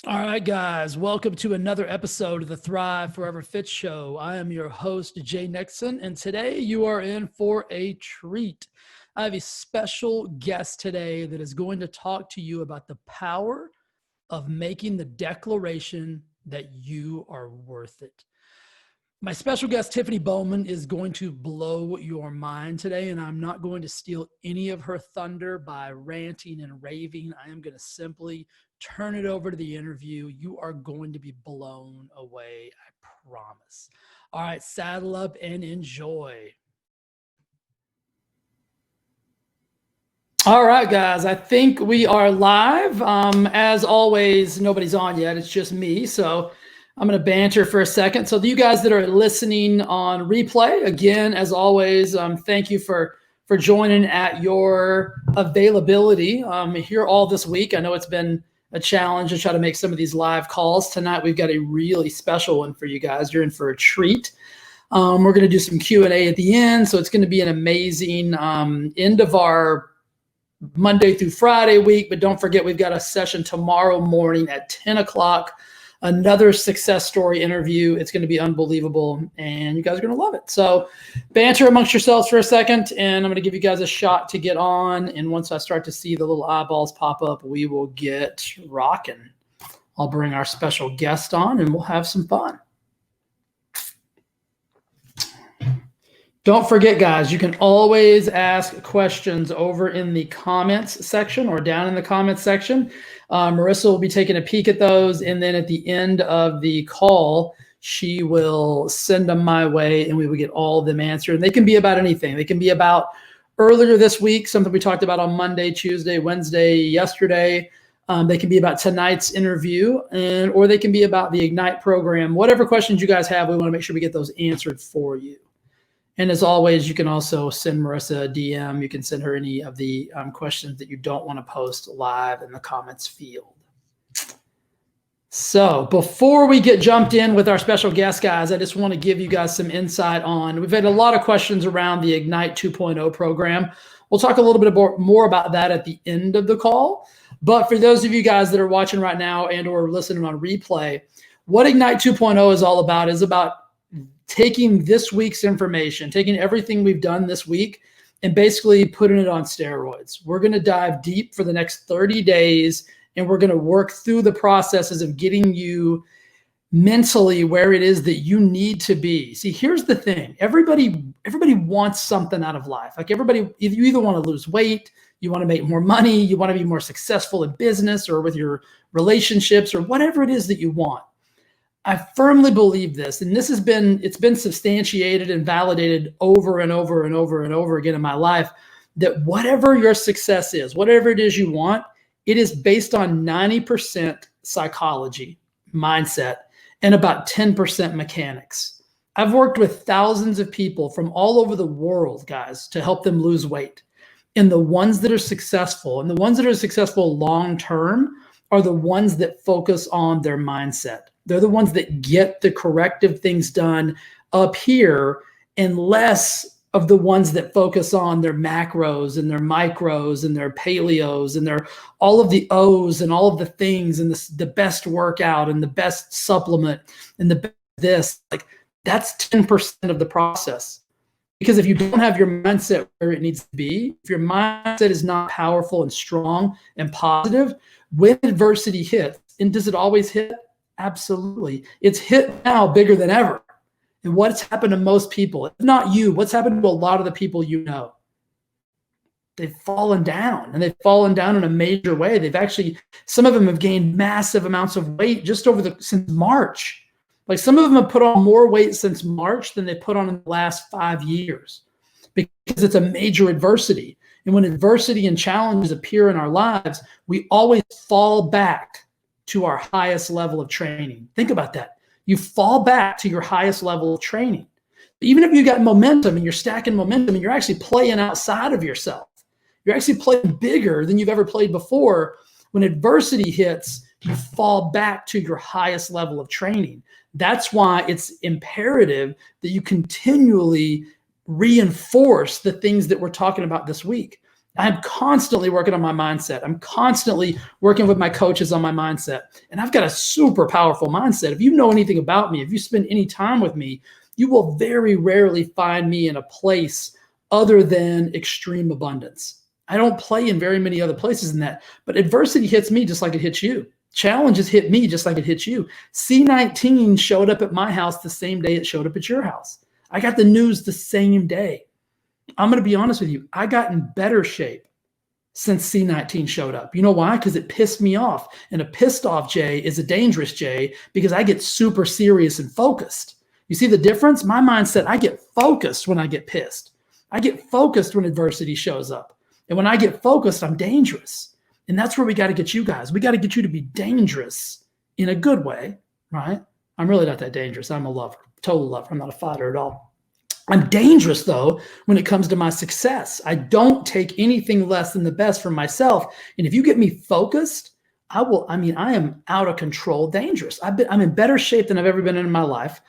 All right, guys, welcome to another episode of the Thrive Forever Fit Show. I am your host, Jay Nixon, and today you are in for a treat. I have a special guest today that is going to talk to you about the power of making the declaration that you are worth it. My special guest, Tiffany Bowman, is going to blow your mind today, and I'm not going to steal any of her thunder by ranting and raving. I am going to simply turn it over to the interview. You are going to be blown away, I promise. All right, saddle up and enjoy. All right, guys, I think we are live. As always, nobody's on yet. It's just me. So I'm going to banter for a second. So you guys that are listening on replay, again, as always, thank you for joining at your availability here all this week. I know it's been a challenge to try to make some of these live calls. Tonight, we've got a really special one for you guys. You're in for a treat. We're going to do some Q&A at the end. So it's going to be an amazing end of our Monday through Friday week, but don't forget we've got a session tomorrow morning at 10 o'clock, another success story interview. It's going to be unbelievable, and you guys are going to love it. So banter amongst yourselves for a second, and I'm going to give you guys a shot to get on, and once I start to see the little eyeballs pop up, we will get rocking. I'll bring our special guest on, and we'll have some fun. Don't forget, guys, you can always ask questions over in the comments section or down in the comments section. Marissa will be taking a peek at those, and then at the end of the call, she will send them my way, and we will get all of them answered. And they can be about anything. They can be about earlier this week, something we talked about on Monday, Tuesday, Wednesday, yesterday. They can be about tonight's interview, or they can be about the Ignite program. Whatever questions you guys have, we want to make sure we get those answered for you. And as always, you can also send Marissa a DM. You can send her any of the questions that you don't want to post live in the comments field. So before we get jumped in with our special guest, guys, I just want to give you guys some insight on, we've had a lot of questions around the Ignite 2.0 program. We'll talk a little bit more about that at the end of the call. But for those of you guys that are watching right now and or listening on replay, what Ignite 2.0 is all about is about taking this week's information, taking everything we've done this week, and basically putting it on steroids. We're going to dive deep for the next 30 days, and we're going to work through the processes of getting you mentally where it is that you need to be. See, here's the thing. Everybody wants something out of life. Like everybody, you either want to lose weight, you want to make more money, you want to be more successful in business or with your relationships or whatever it is that you want. I firmly believe this, and it's been substantiated and validated over and over and over and over again in my life, that whatever your success is, whatever it is you want, it is based on 90% psychology, mindset, and about 10% mechanics. I've worked with thousands of people from all over the world, guys, to help them lose weight. And the ones that are successful, and the ones that are successful long-term, are the ones that focus on their mindset. They're the ones that get the corrective things done up here, and less of the ones that focus on their macros and their micros and their paleos and their all of the O's and all of the things and the best workout and the best supplement and the best this. Like that's 10% of the process. Because if you don't have your mindset where it needs to be, if your mindset is not powerful and strong and positive, when adversity hits, and does it always hit? Absolutely. It's hit now bigger than ever. And what's happened to most people, if not you, what's happened to a lot of the people you know? They've fallen down, and they've fallen down in a major way. Some of them have gained massive amounts of weight just since March. Like some of them have put on more weight since March than they put on in the last 5 years, because it's a major adversity. And when adversity and challenges appear in our lives, we always fall back to our highest level of training. Think about that. You fall back to your highest level of training. Even if you got momentum and you're stacking momentum and you're actually playing outside of yourself, you're actually playing bigger than you've ever played before. When adversity hits, you fall back to your highest level of training. That's why it's imperative that you continually reinforce the things that we're talking about this week. I'm constantly working on my mindset. I'm constantly working with my coaches on my mindset. And I've got a super powerful mindset. If you know anything about me, if you spend any time with me, you will very rarely find me in a place other than extreme abundance. I don't play in very many other places than that. But adversity hits me just like it hits you. Challenges hit me just like it hits you. C19 showed up at my house the same day it showed up at your house. I got the news the same day. I'm going to be honest with you. I got in better shape since C19 showed up. You know why? Because it pissed me off. And a pissed off Jay is a dangerous Jay because I get super serious and focused. You see the difference? My mindset, I get focused when I get pissed. I get focused when adversity shows up. And when I get focused, I'm dangerous. And that's where we got to get you guys. We got to get you to be dangerous in a good way, right? I'm really not that dangerous. I'm a lover, total lover. I'm not a fighter at all. I'm dangerous, though, when it comes to my success. I don't take anything less than the best for myself. And if you get me focused, I am out of control, dangerous. I'm in better shape than I've ever been in my life.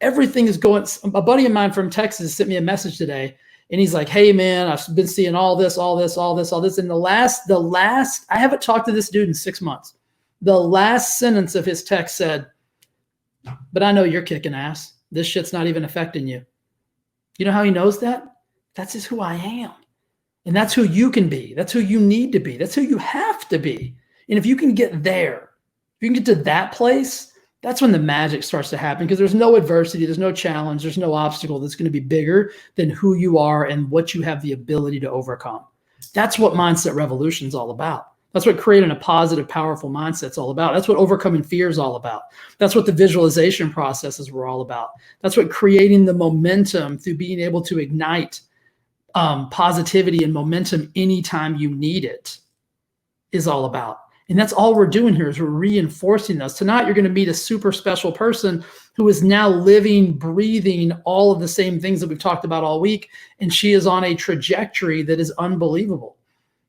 Everything is going. A buddy of mine from Texas sent me a message today, and he's like, "Hey man, I've been seeing all this. And the last, I haven't talked to this dude in 6 months. The last sentence of his text said, but I know you're kicking ass. This shit's not even affecting you." You know how he knows that? That's just who I am. And that's who you can be. That's who you need to be. That's who you have to be. And if you can get there, if you can get to that place, that's when the magic starts to happen, because there's no adversity, there's no challenge, there's no obstacle that's going to be bigger than who you are and what you have the ability to overcome. That's what Mindset Revolution is all about. That's what creating a positive, powerful mindset is all about. That's what overcoming fear is all about. That's what the visualization processes were all about. That's what creating the momentum through being able to ignite positivity and momentum anytime you need it is all about. And that's all we're doing here is we're reinforcing those. Tonight, you're going to meet a super special person who is now living, breathing all of the same things that we've talked about all week. And she is on a trajectory that is unbelievable.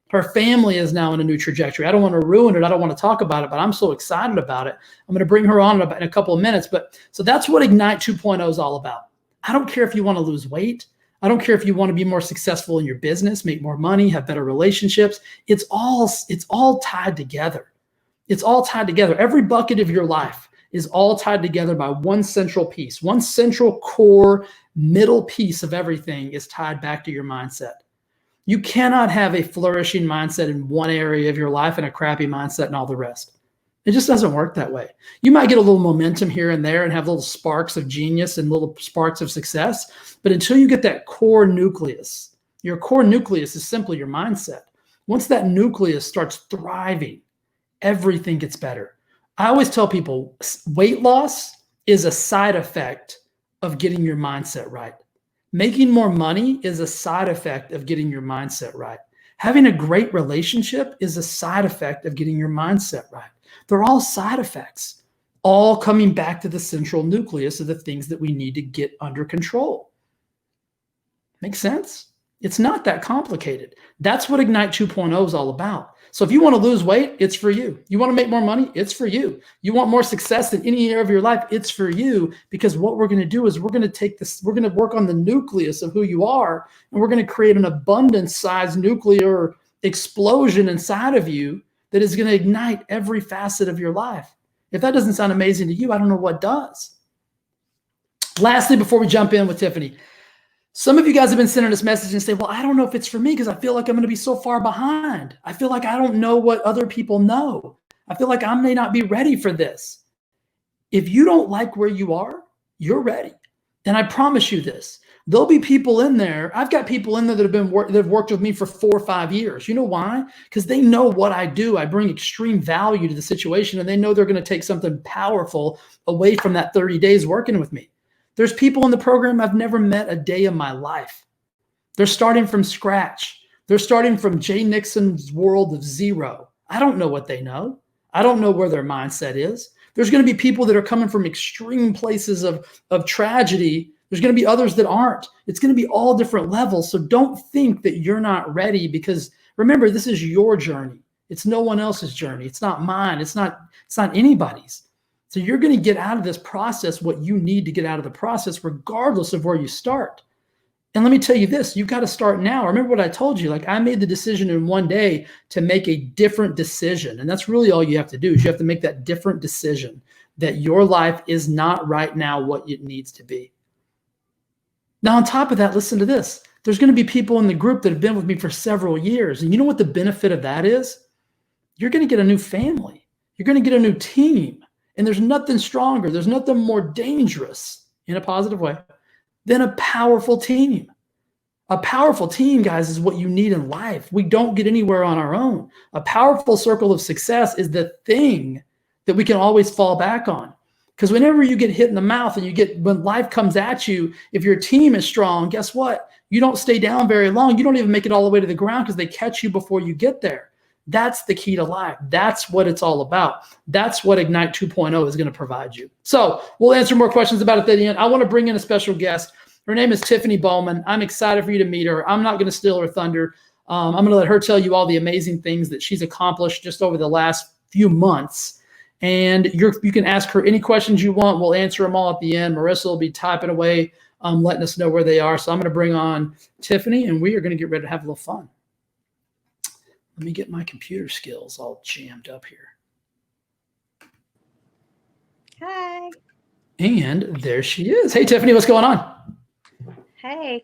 Her family is now in a new trajectory. I don't want to ruin it. I don't want to talk about it, but I'm so excited about it. I'm going to bring her on in a couple of minutes. So that's what Ignite 2.0 is all about. I don't care if you want to lose weight. I don't care if you want to be more successful in your business, make more money, have better relationships. It's all tied together. It's all tied together. Every bucket of your life is all tied together by one central piece. One central core middle piece of everything is tied back to your mindset. You cannot have a flourishing mindset in one area of your life and a crappy mindset in all the rest. It just doesn't work that way. You might get a little momentum here and there and have little sparks of genius and little sparks of success, but until you get that core nucleus, your core nucleus is simply your mindset. Once that nucleus starts thriving, everything gets better. I always tell people weight loss is a side effect of getting your mindset right. Making more money is a side effect of getting your mindset right. Having a great relationship is a side effect of getting your mindset right. They're all side effects, all coming back to the central nucleus of the things that we need to get under control. Make sense? It's not that complicated. That's what Ignite 2.0 is all about. So if you want to lose weight, it's for you. You want to make more money, it's for you. You want more success in any area of your life, it's for you, because what we're going to do is we're going to take this, we're going to work on the nucleus of who you are, and we're going to create an abundance-sized nuclear explosion inside of you that is going to ignite every facet of your life. If that doesn't sound amazing to you, I don't know what does. Lastly, before we jump in with Tiffany, some of you guys have been sending us messages and say, well, I don't know if it's for me because I feel like I'm going to be so far behind. I feel like I don't know what other people know. I feel like I may not be ready for this. If you don't like where you are, you're ready. And I promise you this, there'll be people in there. I've got people in there that have worked with me for 4 or 5 years. You know why? Because they know what I do. I bring extreme value to the situation, and they know they're going to take something powerful away from that 30 days working with me. There's people in the program I've never met a day in my life. They're starting from scratch. They're starting from Jay Nixon's world of zero. I don't know what they know. I don't know where their mindset is. There's going to be people that are coming from extreme places of tragedy. There's going to be others that aren't. It's going to be all different levels. So don't think that you're not ready, because remember, this is your journey. It's no one else's journey. It's not mine. It's not anybody's. So you're going to get out of this process what you need to get out of the process, regardless of where you start. And let me tell you this, you've got to start now. Remember what I told you, like I made the decision in one day to make a different decision. And that's really all you have to do is you have to make that different decision that your life is not right now what it needs to be. Now, on top of that, listen to this. There's going to be people in the group that have been with me for several years. And you know what the benefit of that is? You're going to get a new family. You're going to get a new team. And there's nothing stronger. There's nothing more dangerous in a positive way than a powerful team. A powerful team, guys, is what you need in life. We don't get anywhere on our own. A powerful circle of success is the thing that we can always fall back on. Because whenever you get hit in the mouth and when life comes at you, if your team is strong, guess what? You don't stay down very long. You don't even make it all the way to the ground because they catch you before you get there. That's the key to life. That's what it's all about. That's what Ignite 2.0 is going to provide you. So we'll answer more questions about it at the end. I want to bring in a special guest. Her name is Tiffany Bowman. I'm excited for you to meet her. I'm not going to steal her thunder. I'm going to let her tell you all the amazing things that she's accomplished just over the last few months. And you can ask her any questions you want. We'll answer them all at the end. Marissa will be typing away, letting us know where they are. So I'm going to bring on Tiffany, and we are going to get ready to have a little fun. Let me get my computer skills all jammed up here. Hi. And there she is. Hey, Tiffany, what's going on? Hey,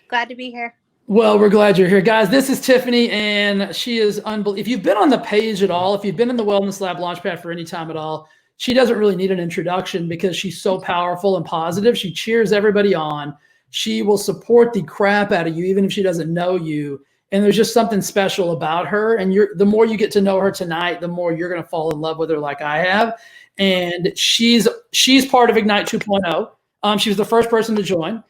glad to be here. Well, we're glad you're here. Guys, this is Tiffany, and she is unbelievable. If you've been on the page at all, if you've been in the Wellness Lab Launchpad for any time at all, she doesn't really need an introduction because she's so powerful and positive. She cheers everybody on. She will support the crap out of you, even if she doesn't know you. And there's just something special about her. And the more you get to know her tonight, the more you're going to fall in love with her like I have. And she's part of Ignite 2.0. She was the first person to join.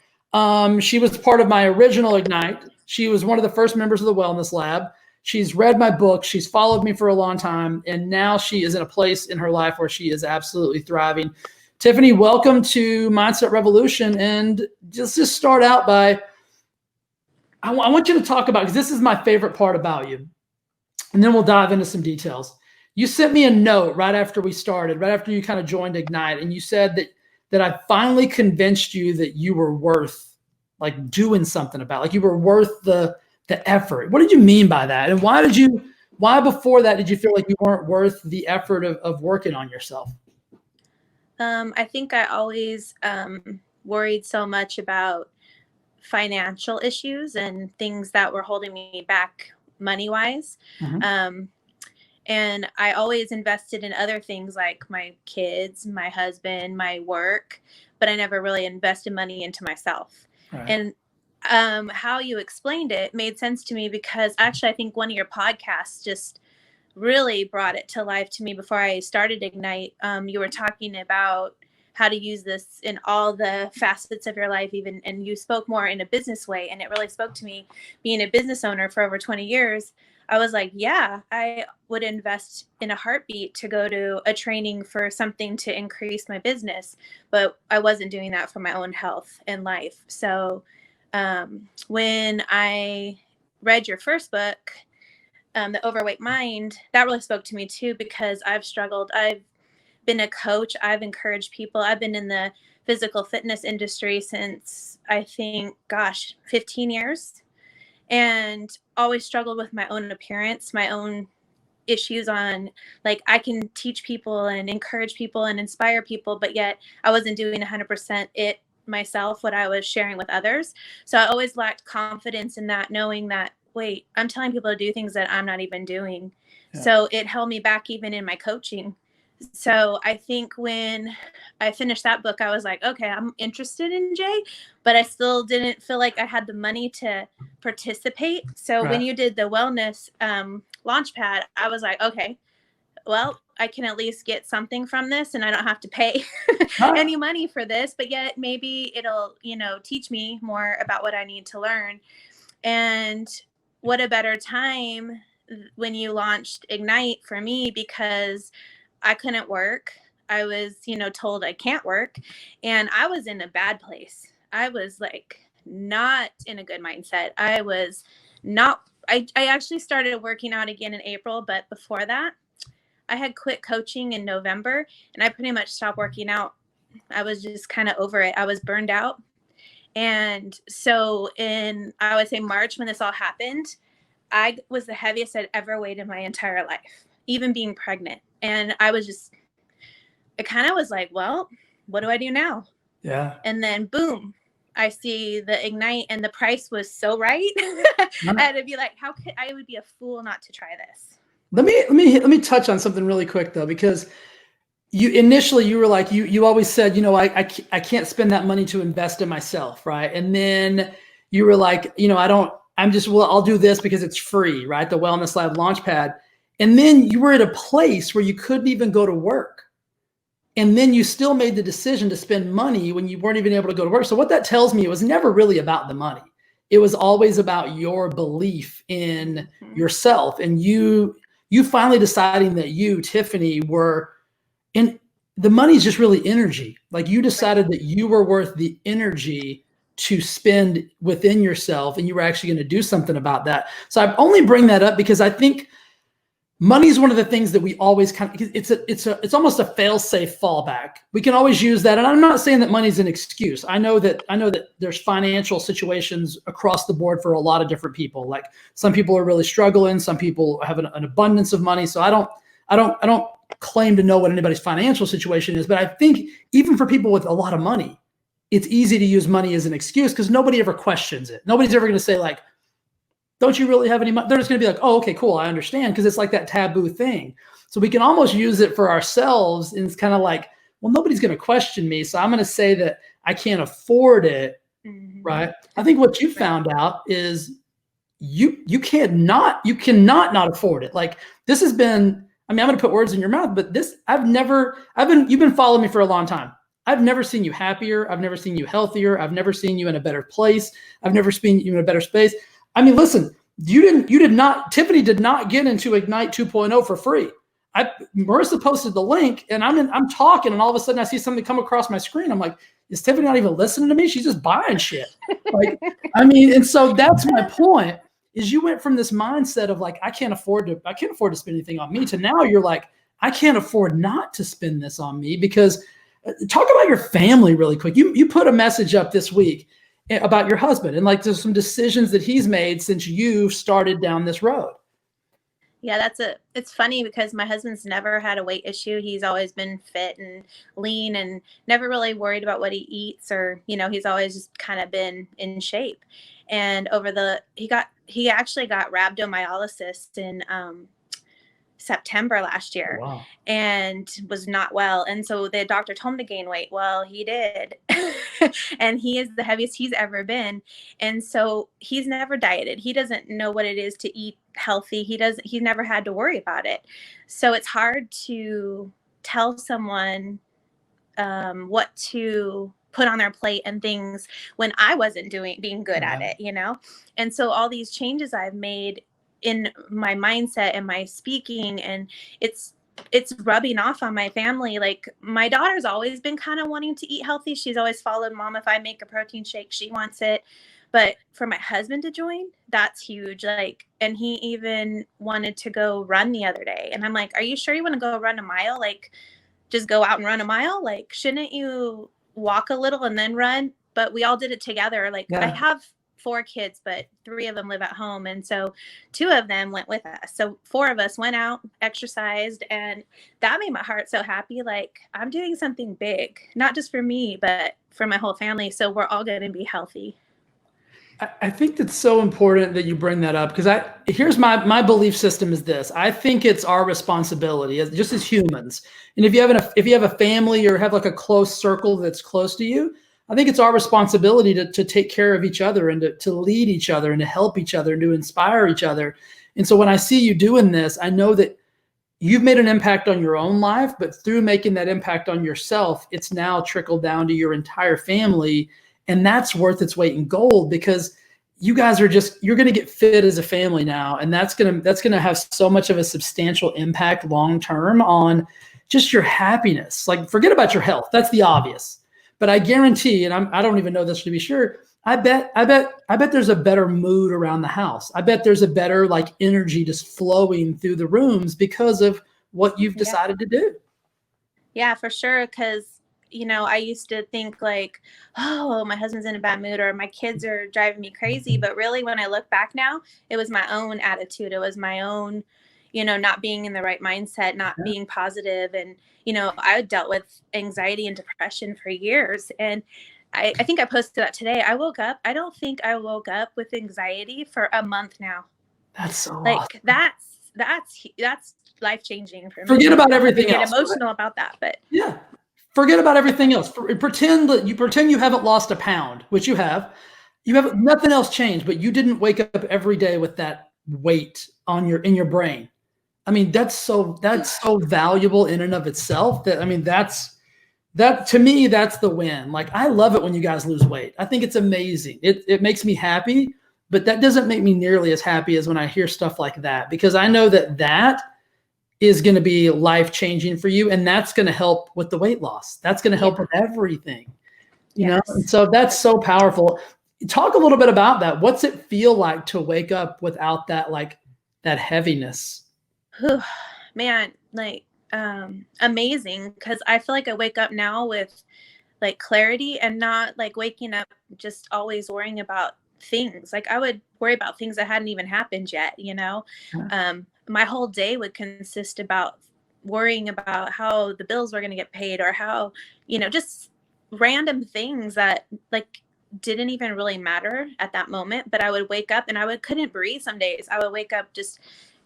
She was part of my original Ignite. She was one of the first members of the Wellness Lab. She's read my book. She's followed me for a long time. And now she is in a place in her life where she is absolutely thriving. Tiffany, welcome to Mindset Revolution. And just start out by, I want you to talk about, because this is my favorite part about you. And then we'll dive into some details. You sent me a note right after we started, right after you kind of joined Ignite. And you said that I finally convinced you that you were worth like doing something about, like you were worth the effort. What did you mean by that? And why before that did you feel like you weren't worth the effort of working on yourself? I think I always worried so much about financial issues and things that were holding me back money-wise. Mm-hmm. And I always invested in other things like my kids, my husband, my work, but I never really invested money into myself. Right. And how you explained it made sense to me because actually I think one of your podcasts just really brought it to life to me before I started Ignite. You were talking about how to use this in all the facets of your life, even, and you spoke more in a business way. And it really spoke to me. Being a business owner for over 20 years, I was like, yeah, I would invest in a heartbeat to go to a training for something to increase my business, but I wasn't doing that for my own health and life. So when I read your first book, The Overweight Mind, that really spoke to me too, because I've struggled. I've been a coach. I've encouraged people. I've been in the physical fitness industry since I think, 15 years. And always struggled with my own appearance, my own issues on, like, I can teach people and encourage people and inspire people, but yet I wasn't doing 100% it myself, what I was sharing with others. So I always lacked confidence in that, knowing that, wait, I'm telling people to do things that I'm not even doing. Yeah. So it held me back even in my coaching. So I think when I finished that book, I was like, okay, I'm interested in Jay, but I still didn't feel like I had the money to participate. So When you did the wellness launchpad, I was like, okay, well, I can at least get something from this and I don't have to pay any money for this, but yet maybe it'll, teach me more about what I need to learn. And what a better time when you launched Ignite for me, because I couldn't work. I was, told I can't work, and I was in a bad place. I was like not in a good mindset. I was not, I actually started working out again in April, but before that, I had quit coaching in November and I pretty much stopped working out. I was just kind of over it. I was burned out. And so I would say March, when this all happened, I was the heaviest I'd ever weighed in my entire life, even being pregnant. And I kind of was like, well, what do I do now? Yeah. And then boom, I see the Ignite, and the price was so right. And it'd be like, I would be a fool not to try this. Let me touch on something really quick though, because you were like, you always said, I can't spend that money to invest in myself. Right. And then you were like, I'll do this because it's free, right? The Wellness Lab Launchpad. And then you were at a place where you couldn't even go to work. And then you still made the decision to spend money when you weren't even able to go to work. So what that tells me, it was never really about the money. It was always about your belief in yourself. And you finally deciding that you, Tiffany, were in the money's just really energy. Like you decided that you were worth the energy to spend within yourself, and you were actually going to do something about that. So I only bring that up because I think money is one of the things that we always it's almost a fail-safe fallback. We can always use that. And I'm not saying that money's an excuse. I know that there's financial situations across the board for a lot of different people. Like some people are really struggling. Some people have an abundance of money. So I don't claim to know what anybody's financial situation is, but I think even for people with a lot of money, it's easy to use money as an excuse because nobody ever questions it. Nobody's ever going to say like, don't you really have any money? They're just going to be like, oh, okay, cool. I understand. Because it's like that taboo thing. So we can almost use it for ourselves. And it's kind of like, well, nobody's going to question me. So I'm going to say that I can't afford it. Mm-hmm. Right. I think what you found out is you cannot not afford it. Like this has been, I'm going to put words in your mouth, but you've been following me for a long time. I've never seen you happier. I've never seen you healthier. I've never seen you in a better place. I've never seen you in a better space. I mean, listen, Tiffany did not get into Ignite 2.0 for free. Marissa posted the link and I'm talking and all of a sudden I see something come across my screen. I'm like, is Tiffany not even listening to me? She's just buying shit. Like, I mean, and so that's my point is you went from this mindset of like, I can't afford to spend anything on me to now you're like, I can't afford not to spend this on me because talk about your family really quick. You put a message up this week about your husband and like there's some decisions that he's made since you started down this road. Yeah, it's funny because my husband's never had a weight issue. He's always been fit and lean and never really worried about what he eats or, he's always just kind of been in shape. And he actually got rhabdomyolysis in September last year. Wow. And was not well. And so the doctor told him to gain weight. Well, he did. And he is the heaviest he's ever been. And so he's never dieted. He doesn't know what it is to eat healthy. He's never had to worry about it. So it's hard to tell someone what to put on their plate and things when I wasn't being good at it, And so all these changes I've made in my mindset and my speaking, and it's rubbing off on my family. Like my daughter's always been kind of wanting to eat healthy. She's always followed mom. If I make a protein shake, she wants it. But for my husband to join, that's huge. Like, and he even wanted to go run the other day. And I'm like, are you sure you want to go run a mile? Like, just go out and run a mile? Like, shouldn't you walk a little and then run? But we all did it together. Like I have 4 kids, but 3 of them live at home. And so 2 of them went with us. So 4 of us went out, exercised, and that made my heart so happy. Like I'm doing something big, not just for me, but for my whole family. So we're all going to be healthy. I think that's so important that you bring that up because here's my belief system is this. I think it's our responsibility just as humans. And if you have a family or have like a close circle that's close to you, I think it's our responsibility to take care of each other and to lead each other and to help each other and to inspire each other. And so when I see you doing this, I know that you've made an impact on your own life, but through making that impact on yourself, it's now trickled down to your entire family. And that's worth its weight in gold because you guys you're going to get fit as a family now. And that's going to have so much of a substantial impact long-term on just your happiness. Like forget about your health. That's the obvious. But I guarantee, and I don't even know this to be sure, I bet there's a better mood around the house. I bet there's a better like energy just flowing through the rooms because of what you've decided to do. Yeah, for sure. Because I used to think like, oh, my husband's in a bad mood or my kids are driving me crazy. But really, when I look back now, it was my own attitude. It was my own, not being in the right mindset, not being positive. And, I dealt with anxiety and depression for years. And I think I posted that today. I don't think I woke up with anxiety for a month now. That's so like awesome. that's life changing for me. Forget about everything I get else. emotional about that, but yeah. Forget about everything else. Pretend you haven't lost a pound, which you have. You have nothing else changed, but you didn't wake up every day with that weight in your brain. I mean, that's so valuable in and of itself that to me, that's the win. Like, I love it when you guys lose weight. I think it's amazing. It makes me happy, but that doesn't make me nearly as happy as when I hear stuff like that, because I know that is going to be life-changing for you. And that's going to help with the weight loss. That's going to help with everything, you know? And so that's so powerful. Talk a little bit about that. What's it feel like to wake up without that, like that heaviness? Man, amazing. Cause I feel like I wake up now with like clarity and not like waking up just always worrying about things. Like I would worry about things that hadn't even happened yet, my whole day would consist about worrying about how the bills were going to get paid or how, just random things that like didn't even really matter at that moment. But I would wake up and couldn't breathe some days. I would wake up just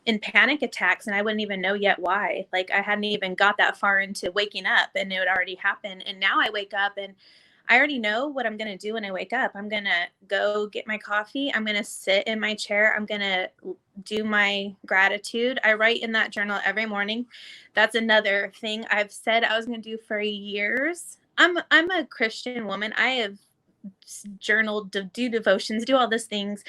in panic attacks and I wouldn't even know yet why. Like I hadn't even got that far into waking up and it would already happen. And now I wake up and I already know what I'm going to do when I wake up. I'm going to go get my coffee. I'm going to sit in my chair. I'm going to do my gratitude. I write in that journal every morning. That's another thing I've said I was going to do for years. I'm a Christian woman. I have journaled, do devotions, do all these things,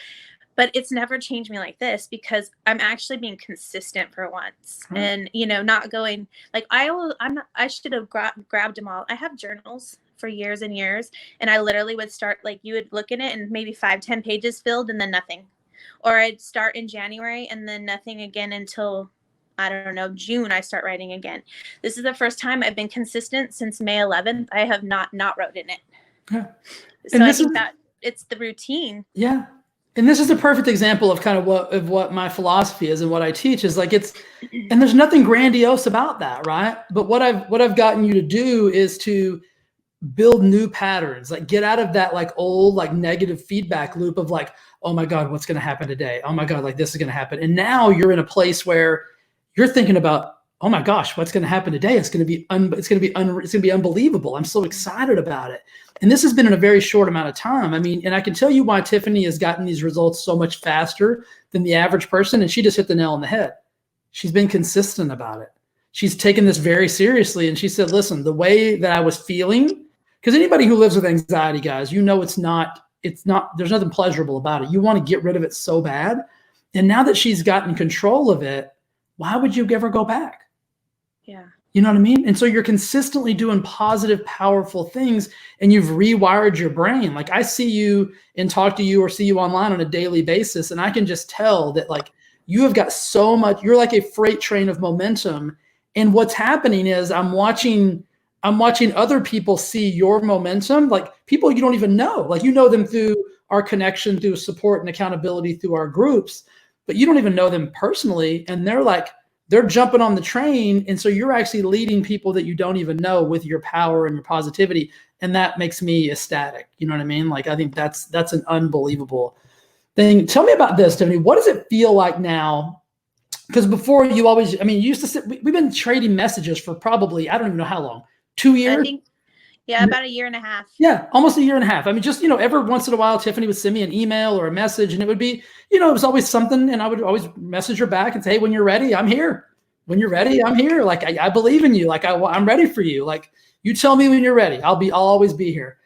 but it's never changed me like this because I'm actually being consistent for once. And, not going like I should have grabbed them all. I have journals for years and years. And I literally would start, like, you would look in it and maybe 5-10 pages filled and then nothing. Or I'd start in January and then nothing again until, I don't know, June, I start writing again. This is the first time I've been consistent since May 11th. I have not wrote in it. Yeah. So I think that it's the routine. Yeah. And this is a perfect example of kind of what my philosophy is and what I teach is like and there's nothing grandiose about that, right? But what I've gotten you to do is to build new patterns, like get out of that like old, like negative feedback loop of like, oh my God, what's going to happen today? Oh my God, like this is going to happen. And now you're in a place where you're thinking about, oh my gosh, what's going to happen today? It's going to be unbelievable. I'm so excited about it. And this has been in a very short amount of time. I mean, and I can tell you why Tiffany has gotten these results so much faster than the average person. And she just hit the nail on the head. She's been consistent about it. She's taken this very seriously. And she said, listen, the way that I was feeling, because anybody who lives with anxiety, guys, it's not, there's nothing pleasurable about it. You want to get rid of it so bad. And now that she's gotten control of it, why would you ever go back? Yeah. You know what I mean? And so you're consistently doing positive, powerful things and you've rewired your brain. Like I see you and talk to you or see you online on a daily basis. And I can just tell that like you have got so much, you're like a freight train of momentum. And what's happening is I'm watching other people see your momentum, like people you don't even know, like you know them through our connection, through support and accountability through our groups, but you don't even know them personally. And they're jumping on the train. And so you're actually leading people that you don't even know with your power and your positivity. And that makes me ecstatic. You know what I mean? Like, I think that's an unbelievable thing. Tell me about this, Tiffany. What does it feel like now? Because before you used to sit, we've been trading messages for probably, I don't even know how long, 2 years? I think, yeah, about a year and a half. Yeah, almost a year and a half. I mean, just, every once in a while, Tiffany would send me an email or a message and it would be, it was always something. And I would always message her back and say, hey, when you're ready, I'm here. When you're ready, I'm here. Like, I believe in you. Like, I'm ready for you. Like, you tell me when you're ready. I'll always be here.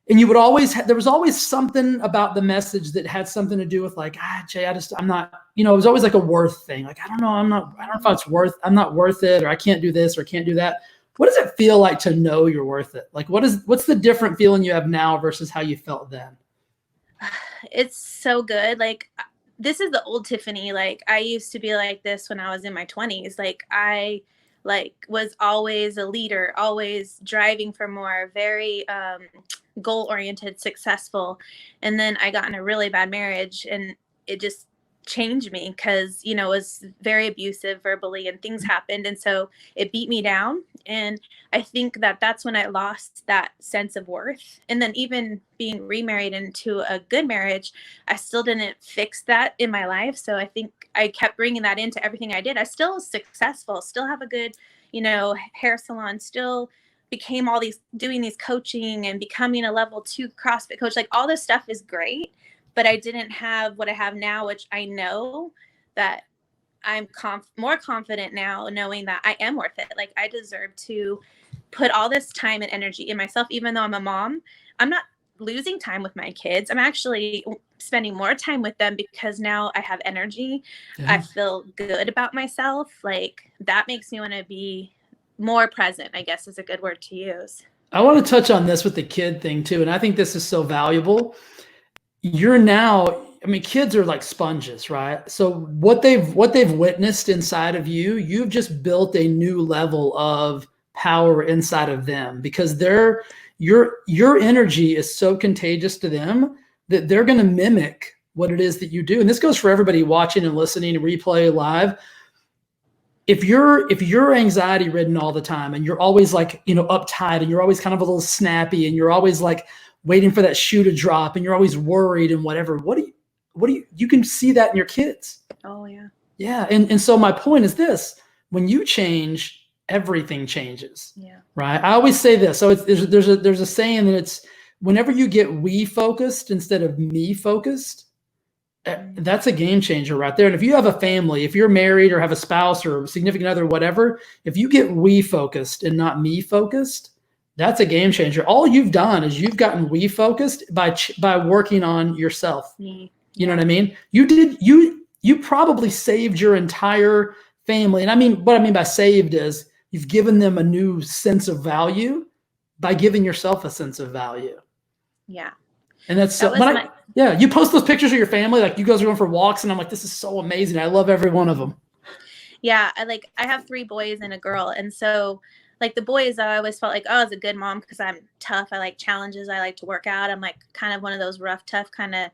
And you would always, there was always something about the message that had something to do with like, Jay, I'm not, it was always like a worth thing. Like, I don't know. I don't know if I'm not worth it, or I can't do this or I can't do that. What does it feel like to know you're worth it? Like, what's the different feeling you have now versus how you felt then? It's so good. Like, this is the old Tiffany. Like, I used to be like this when I was in my 20s. Like, I like was always a leader, always driving for more, very goal oriented, successful. And then I got in a really bad marriage, and it just changed me because, you know, it was very abusive verbally and things happened. And so it beat me down. And I think that that's when I lost that sense of worth. And then even being remarried into a good marriage, I still didn't fix that in my life. So I think I kept bringing that into everything I did. I still was successful, still have a good, you know, hair salon, still became all these, doing these coaching and becoming a level 2 CrossFit coach. Like all this stuff is great, but I didn't have what I have now, which I know that I'm more confident now knowing that I am worth it. Like I deserve to put all this time and energy in myself. Even though I'm a mom, I'm not losing time with my kids. I'm actually spending more time with them because now I have energy. Yeah. I feel good about myself. Like that makes me want to be more present, I guess is a good word to use. I want to touch on this with the kid thing too. And I think this is so valuable. You're now, I mean, kids are like sponges, right? So what they've witnessed inside of you, you've just built a new level of power inside of them, because your energy is so contagious to them that they're going to mimic what it is that you do. And this goes for everybody watching and listening and replay live. If you're anxiety ridden all the time and you're always like, you know, uptight and you're always kind of a little snappy and you're always like waiting for that shoe to drop and you're always worried and whatever, you can see that in your kids. Oh yeah. Yeah. And so my point is this: when you change, everything changes. Yeah. Right. I always say this. So there's a saying that it's whenever you get we focused instead of me focused, that's a game changer right there. And if you have a family, if you're married or have a spouse or a significant other, whatever, if you get we focused and not me focused, that's a game changer. All you've done is you've gotten we focused by working on yourself. Me. You know what I mean? You probably saved your entire family. And I mean, what I mean by saved is you've given them a new sense of value by giving yourself a sense of value. Yeah. And that's so, yeah, you post those pictures of your family, like you guys are going for walks, and I'm like, this is so amazing. I love every one of them. Yeah, I have 3 boys and a girl, and so like the boys, I always felt like, oh, I was a good mom because I'm tough. I like challenges. I like to work out. I'm like kind of one of those rough, tough kind of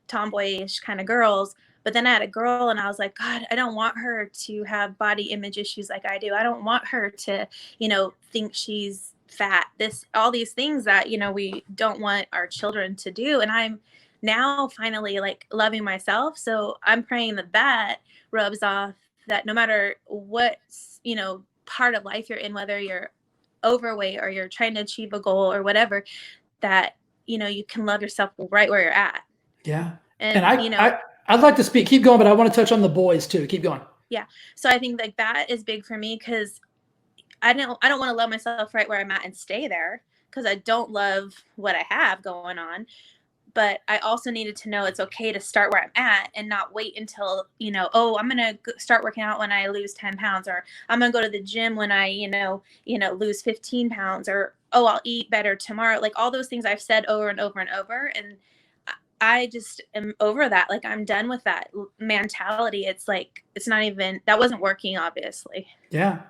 tomboyish kind of girls. But then I had a girl, and I was like, God, I don't want her to have body image issues like I do. I don't want her to, you know, think she's fat. All these things that, you know, we don't want our children to do. And I'm now finally like loving myself. So I'm praying that rubs off, that no matter what, you know, part of life you're in, whether you're overweight or you're trying to achieve a goal or whatever, that, you know, you can love yourself right where you're at. Yeah. And you know, I'd like to keep going, but I want to touch on the boys too. Keep going. Yeah. So I think like that is big for me, because I don't want to love myself right where I'm at and stay there, because I don't love what I have going on. But I also needed to know it's okay to start where I'm at and not wait until, you know, oh, I'm going to start working out when I lose 10 pounds, or I'm going to go to the gym when I, you know, lose 15 pounds, or, oh, I'll eat better tomorrow. Like all those things I've said over and over and over. And I just am over that. Like I'm done with that mentality. It's like, it's not even, that wasn't working, obviously. Yeah.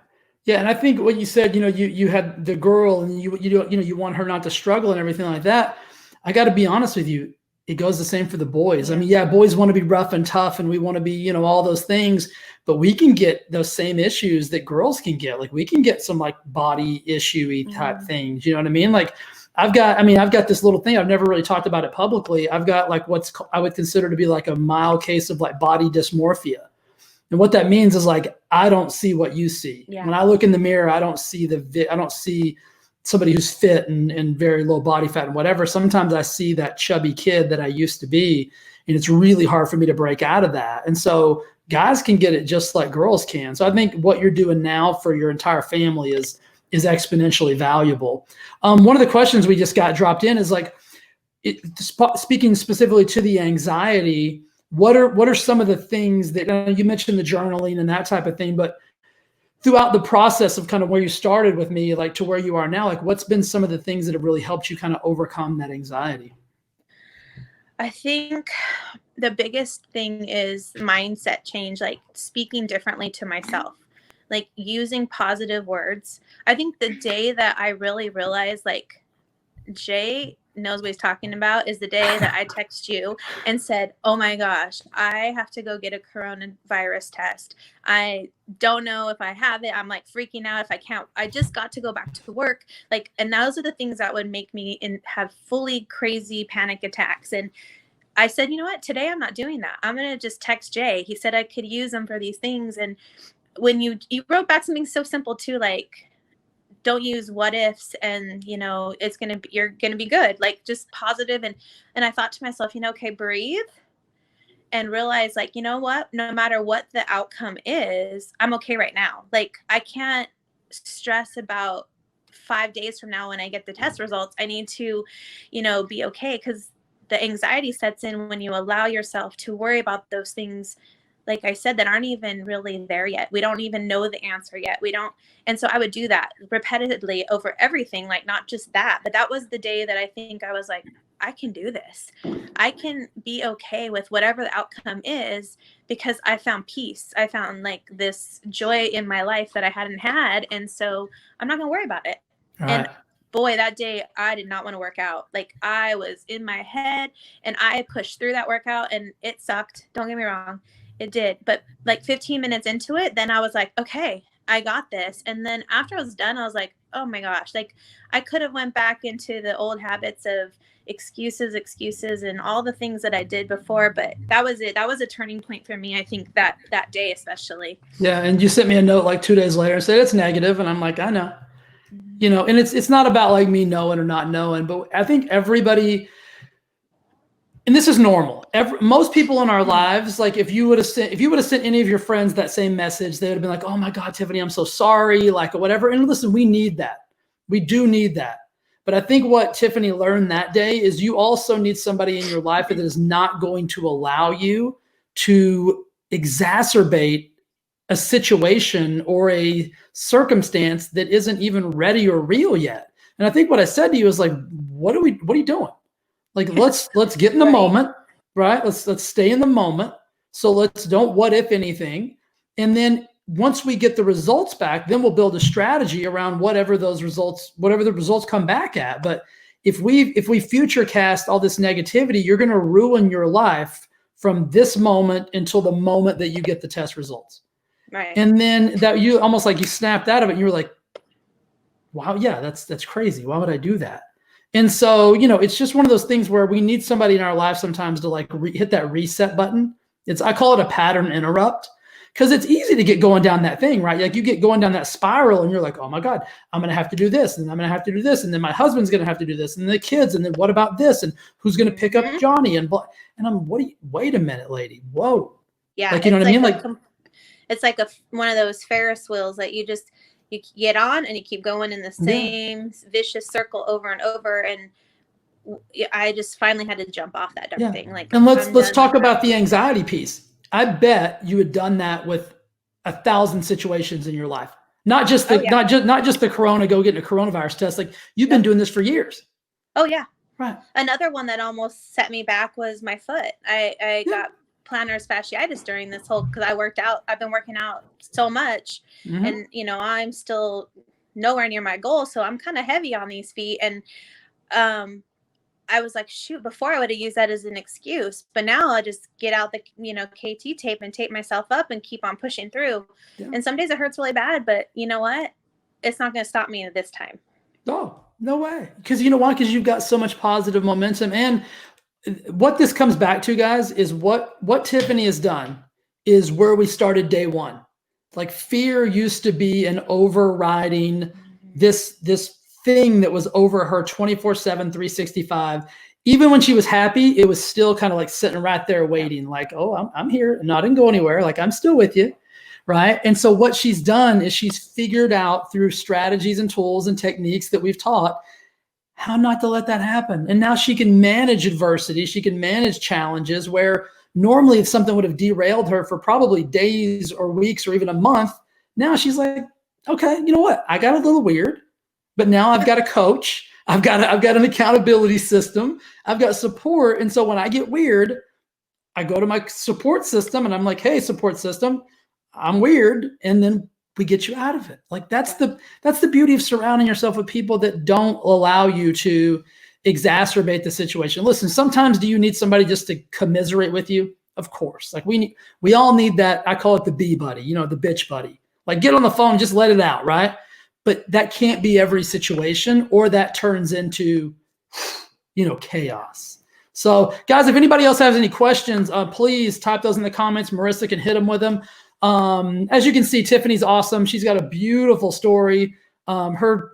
Yeah. And I think what you said, you know, you had the girl and you want her not to struggle and everything like that. I got to be honest with you. It goes the same for the boys. Yeah. I mean, yeah, boys want to be rough and tough and we want to be, you know, all those things, but we can get those same issues that girls can get. Like we can get some like body issue-y type things. You know what I mean? Like I've got this little thing. I've never really talked about it publicly. I've got like I would consider to be like a mild case of like body dysmorphia. And what that means is like, I don't see what you see. Yeah. When I look in the mirror, I don't see somebody who's fit and very low body fat and whatever. Sometimes I see that chubby kid that I used to be, and it's really hard for me to break out of that. And so guys can get it just like girls can. So I think what you're doing now for your entire family is exponentially valuable. One of the questions we just got dropped in is like, speaking specifically to the anxiety, what are some of the things that you mentioned the journaling and that type of thing, but throughout the process of kind of where you started with me, like to where you are now, like what's been some of the things that have really helped you kind of overcome that anxiety? I think the biggest thing is mindset change, like speaking differently to myself. like using positive words. I think the day that I really realized like Jay knows what he's talking about is the day that I text you and said, oh my gosh, I have to go get a coronavirus test. I don't know if I have it. I'm like freaking out if I can't. I just got to go back to work. Like, and those are the things that would make me have fully crazy panic attacks. And I said, you know what, today I'm not doing that. I'm going to just text Jay. He said I could use them for these things. And when you wrote back something so simple too, like, don't use what ifs, and you're gonna be good, like just positive. And I thought to myself, okay, breathe and realize, like, you know what, no matter what the outcome is, I'm okay right now. Like, I can't stress about 5 days from now when I get the test results. I need to be okay, because the anxiety sets in when you allow yourself to worry about those things, like I said, that aren't even really there yet. We don't even know the answer yet. And so I would do that repetitively over everything, like not just that, but that was the day that I think I was like, I can do this. I can be okay with whatever the outcome is, because I found peace. I found like this joy in my life that I hadn't had. And so I'm not going to worry about it. All and right. boy, that day I did not want to work out. Like, I was in my head and I pushed through that workout, and it sucked. Don't get me wrong. It did. But like 15 minutes into it, then I was like, okay, I got this. And then after I was done, I was like, oh my gosh, like I could have went back into the old habits of excuses, and all the things that I did before. But that was it. That was a turning point for me. I think that day, especially. Yeah. And you sent me a note like 2 days later and said it's negative. And I'm like, I know, and it's not about like me knowing or not knowing, but I think everybody, and this is normal. Most people in our lives, like if you would have sent any of your friends that same message, they would have been like, oh my God, Tiffany, I'm so sorry, like whatever. And listen, we need that. We do need that. But I think what Tiffany learned that day is you also need somebody in your life that is not going to allow you to exacerbate a situation or a circumstance that isn't even ready or real yet. And I think what I said to you is like, what are you doing? Like, let's get in the moment, right? Let's stay in the moment. So don't what if anything. And then once we get the results back, then we'll build a strategy around whatever the results come back at. But if we future cast all this negativity, you're going to ruin your life from this moment until the moment that you get the test results. Right. And then that you almost like you snapped out of it and you were like, wow, yeah, that's crazy. Why would I do that? And so, it's just one of those things where we need somebody in our life sometimes to like hit that reset button. I call it a pattern interrupt, because it's easy to get going down that thing, right? Like you get going down that spiral and you're like, oh my God, I'm going to have to do this. And I'm going to have to do this. And then my husband's going to have to do this, and the kids. And then what about this? And who's going to pick up Johnny? And I'm, wait a minute, lady. Whoa. Yeah. Like, you know what I mean? Like, it's like one of those Ferris wheels that you get on and you keep going in the same vicious circle over and over. And I just finally had to jump off that darn thing. Like, and let's talk about the anxiety piece. I bet you had done that with 1,000 situations in your life. Not just the not just the corona, go getting a coronavirus test. Like, you've been doing this for years. Oh yeah. Right. Another one that almost set me back was my foot. I got plantar fasciitis during this whole, because I've been working out so much, and I'm still nowhere near my goal, so I'm kind of heavy on these feet. And I was like, shoot, before I would have used that as an excuse, but now I just get out the KT tape and tape myself up and keep on pushing through. And some days it hurts really bad, but you know what, it's not going to stop me this time. Oh, no way. Because you know why? Because you've got so much positive momentum. And what this comes back to, guys, is what Tiffany has done is where we started day one. Like, fear used to be an overriding this thing that was over her 24/7, 365. Even when she was happy, it was still kind of like sitting right there waiting, like, oh, I'm here, not going to go anywhere. Like, I'm still with you. Right. And so what she's done is she's figured out through strategies and tools and techniques that we've taught how not to let that happen. And now she can manage adversity. She can manage challenges where normally if something would have derailed her for probably days or weeks or even a month, now she's like, okay, you know what? I got a little weird, but now I've got a coach. I've got an accountability system. I've got support. And so when I get weird, I go to my support system and I'm like, hey, support system, I'm weird. And then we get you out of it. Like that's the beauty of surrounding yourself with people that don't allow you to exacerbate the situation. Listen, sometimes do you need somebody just to commiserate with you? Of course. Like we all need that. I call it the B buddy, the bitch buddy. Like get on the phone, just let it out, right? But that can't be every situation, or that turns into, chaos. So guys, if anybody else has any questions, please type those in the comments. Marissa can hit them with them. As you can see, Tiffany's awesome. She's got a beautiful story. Her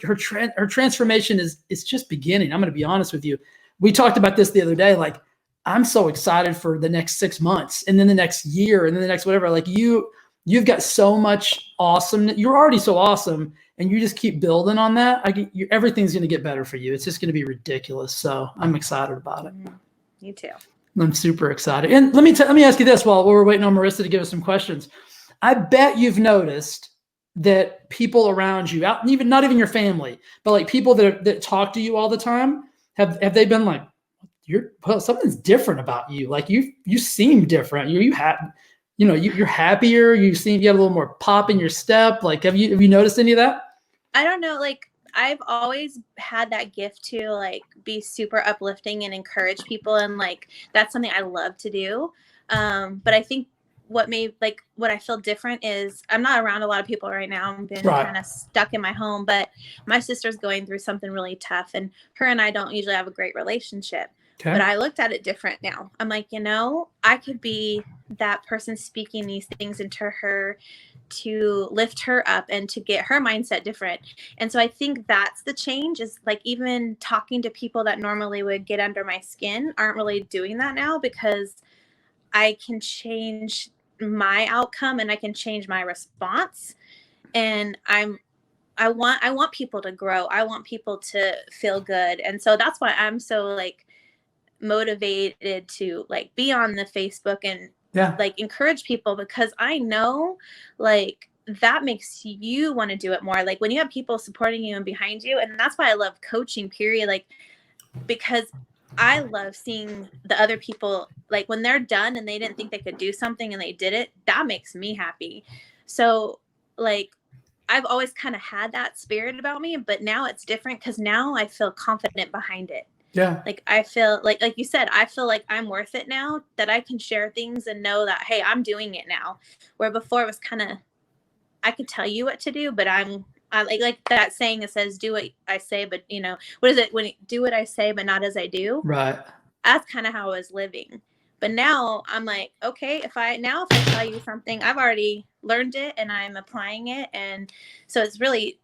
transformation is just beginning. I'm going to be honest with you. We talked about this the other day. Like, I'm so excited for the next 6 months, and then the next year, and then the next whatever. Like you've got so much awesome. You're already so awesome, and you just keep building on that. Everything's going to get better for you. It's just going to be ridiculous. So I'm excited about it. Me too. I'm super excited. And let me ask you this while we're waiting on Marissa to give us some questions. I bet you've noticed that people around you, even not even your family, but like people that talk to you all the time, have they been like, something's different about you. Like you seem different. You're happier. You have a little more pop in your step. Like, have you noticed any of that? I don't know. Like, I've always had that gift to like be super uplifting and encourage people. And like, that's something I love to do. But I think what I feel different is I'm not around a lot of people right now. I've been kind of stuck in my home, but my sister's going through something really tough, and her and I don't usually have a great relationship. Okay. But I looked at it different now. I'm like, I could be that person speaking these things into her to lift her up and to get her mindset different. And so I think that's the change, is like even talking to people that normally would get under my skin aren't really doing that now, because I can change my outcome and I can change my response. And I want people to grow. I want people to feel good. And so that's why I'm so like motivated to like be on the Facebook and like encourage people, because I know like that makes you want to do it more. Like when you have people supporting you and behind you. And that's why I love coaching, period. Like, because I love seeing the other people, like when they're done and they didn't think they could do something and they did it, that makes me happy. So like, I've always kind of had that spirit about me, but now it's different because now I feel confident behind it. Yeah. Like I feel like you said, I feel like I'm worth it now, that I can share things and know that, hey, I'm doing it now. Where before it was kind of, I could tell you what to do, but I like that saying that says, do what I say, but what is it? Do what I say, but not as I do. Right. That's kind of how I was living. But now I'm like, okay, if I tell you something, I've already learned it and I'm applying it. And so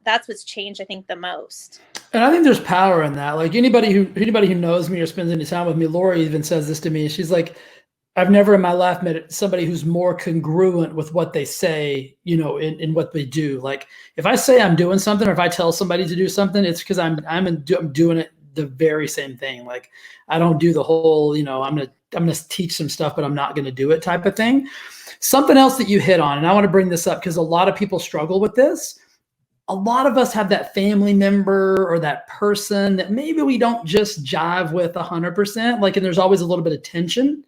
that's what's changed, I think, the most. And I think there's power in that. Like anybody who knows me or spends any time with me, Lori even says this to me. She's like, I've never in my life met somebody who's more congruent with what they say, in what they do. Like if I say I'm doing something, or if I tell somebody to do something, it's because I'm doing it the very same thing. Like I don't do the whole, I'm going to teach some stuff, but I'm not going to do it type of thing. Something else that you hit on, and I want to bring this up because a lot of people struggle with this. A lot of us have that family member or that person that maybe we don't just jive with 100%, like, and there's always a little bit of tension.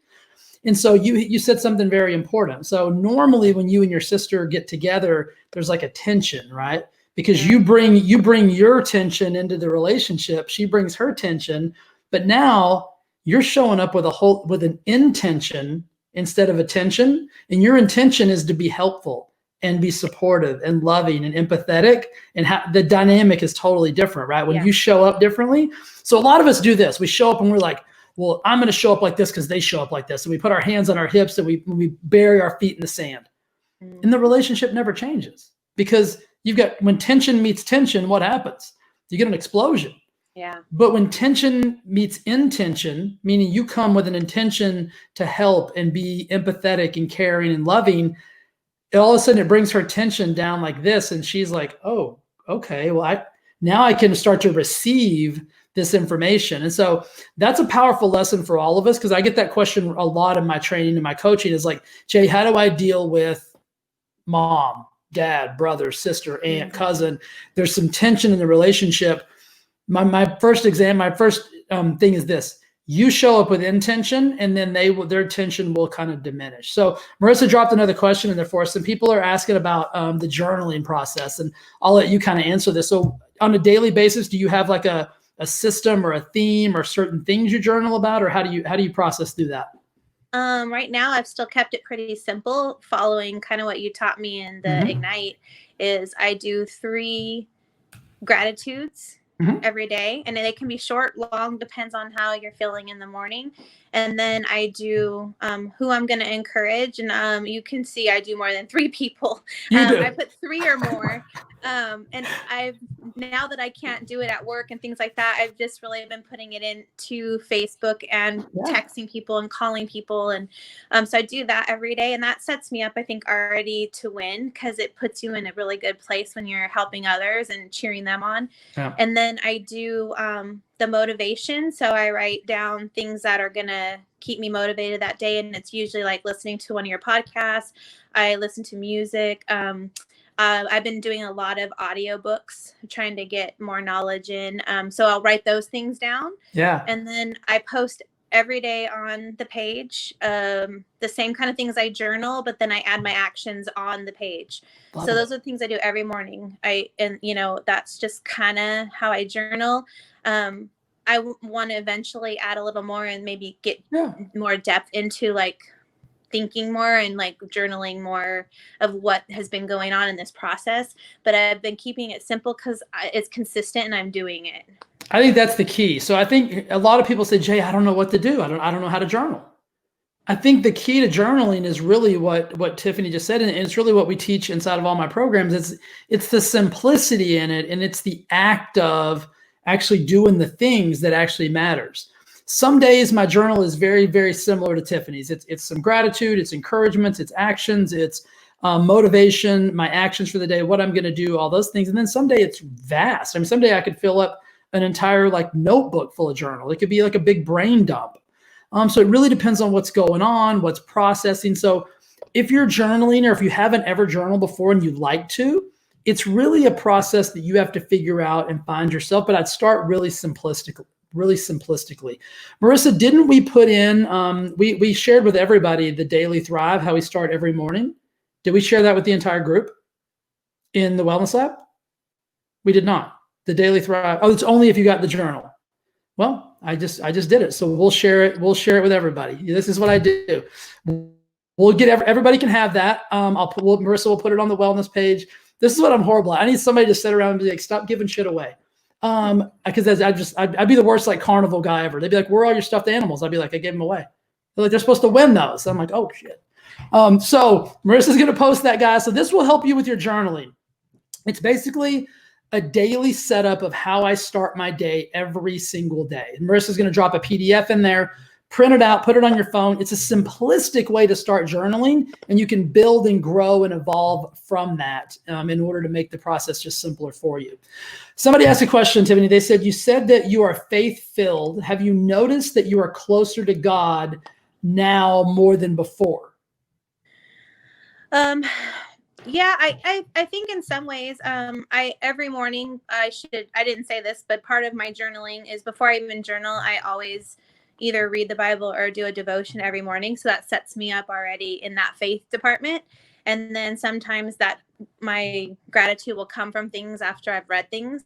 And so you said something very important. So normally when you and your sister get together, there's like a tension, right? Because you bring your tension into the relationship. She brings her tension, but now you're showing up with an intention instead of a tension. And your intention is to be helpful and be supportive and loving and empathetic. And the dynamic is totally different, right? When you show up differently. So a lot of us do this. We show up and we're like, well, I'm going to show up like this because they show up like this. And we put our hands on our hips and we bury our feet in the sand. And the relationship never changes, because when tension meets tension, what happens? You get an explosion. Yeah. But when tension meets intention, meaning you come with an intention to help and be empathetic and caring and loving, all of a sudden it brings her tension down like this. And she's like, oh, okay, well, now I can start to receive this information. And so that's a powerful lesson for all of us, because I get that question a lot in my training and my coaching is like, Jay, how do I deal with mom, dad, brother, sister, aunt, cousin? There's some tension in the relationship. My first thing is this: You show up with intention, and then their tension will kind of diminish. So Marissa dropped another question in there for us. Some people are asking about the journaling process, and I'll let you kind of answer this. So on a daily basis, do you have like a system or a theme or certain things you journal about, or how do you process through that? Right now I've still kept it pretty simple, following kind of what you taught me in the Ignite. Is I do 3 gratitudes every day, and they can be short, long, depends on how you're feeling in the morning. And then I do who I'm going to encourage, and you can see I do more than 3 people. I put 3 or more, and now that I can't do it at work and things like that, I've just really been putting it into Facebook and texting people and calling people, and so I do that every day, and that sets me up, I think, already to win, because it puts you in a really good place when you're helping others and cheering them on. And then I do the motivation. So I write down things that are going to keep me motivated that day. And it's usually like listening to one of your podcasts. I listen to music. I've been doing a lot of audiobooks, trying to get more knowledge in. So I'll write those things down. Yeah. And then I post every day on the page, the same kind of things I journal, but then I add my actions on the page. So those are the things I do every morning. That's just kind of how I journal. I want to eventually add a little more and maybe get more depth into like thinking more and like journaling more of what has been going on in this process. But I've been keeping it simple because it's consistent and I'm doing it. I think that's the key. So I think a lot of people say, Jay, I don't know what to do. I don't know how to journal. I think the key to journaling is really what Tiffany just said, and it's really what we teach inside of all my programs. It's the simplicity in it, and it's the act of actually doing the things that actually matters. Some days my journal is very, very similar to Tiffany's. It's some gratitude, it's encouragements, it's actions, it's motivation, my actions for the day, what I'm going to do, all those things. And then someday it's vast. I mean, someday I could fill up an entire like notebook full of journal. It could be like a big brain dump. So it really depends on what's going on, what's processing. So if you're journaling, or if you haven't ever journaled before and you'd like to, it's really a process that you have to figure out and find yourself. But I'd start really simplistically. Marissa, didn't we put in, we shared with everybody the Daily Thrive, how we start every morning. Did we share that with the entire group in the Wellness Lab? We did not. The Daily Thrive. Oh, it's only if you got the journal. Well, I just did it. So we'll share it. We'll share it with everybody. This is what I do. We'll get everybody can have that. Marissa will put it on the wellness page. This is what I'm horrible at. I need somebody to sit around and be like, stop giving shit away. Because I'd be the worst like carnival guy ever. They'd be like, where are all your stuffed animals? I'd be like, I gave them away. They're like, they're supposed to win those. I'm like, oh shit. So Marissa's going to post that, guys. So this will help you with your journaling. It's basically a daily setup of how I start my day every single day. And Marissa's going to drop a PDF in there, print it out, put it on your phone. It's a simplistic way to start journaling, and you can build and grow and evolve from that in order to make the process just simpler for you. Somebody asked a question, Tiffany. They said, you said that you are faith-filled. Have you noticed that you are closer to God now more than before? Yeah, I think in some ways, every morning I didn't say this, but part of my journaling is before I even journal, I always either read the Bible or do a devotion every morning. So that sets me up already in that faith department. And then sometimes that my gratitude will come from things after I've read things.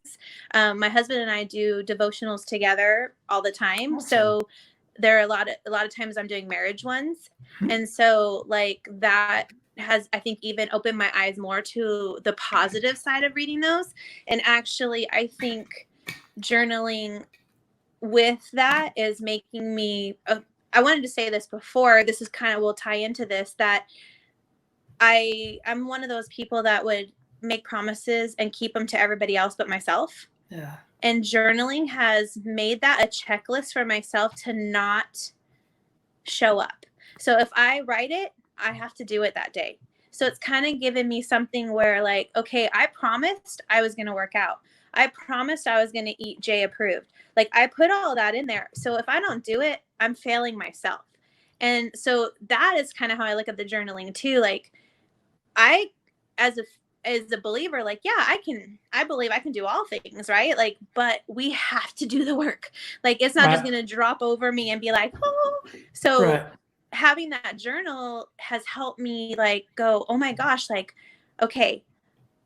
My husband and I do devotionals together all the time. Awesome. So there are a lot of times I'm doing marriage ones. And so like that has, I think, even opened my eyes more to the positive side of reading those. And actually, I think journaling with that is making me, I wanted to say this before, this is kind of will tie into this, that I'm one of those people that would make promises and keep them to everybody else but myself. Yeah. And journaling has made that a checklist for myself to not show up. So if I write it, I have to do it that day. So it's kind of given me something where like, okay, I promised I was going to work out. I promised I was going to eat J approved. Like I put all that in there. So if I don't do it, I'm failing myself. And so that is kind of how I look at the journaling too. Like as a as a believer, like, yeah, I believe I can do all things, right? Like, but we have to do the work. Like, it's not just going to drop over me and be like, oh. So having that journal has helped me like go, oh my gosh, like, okay,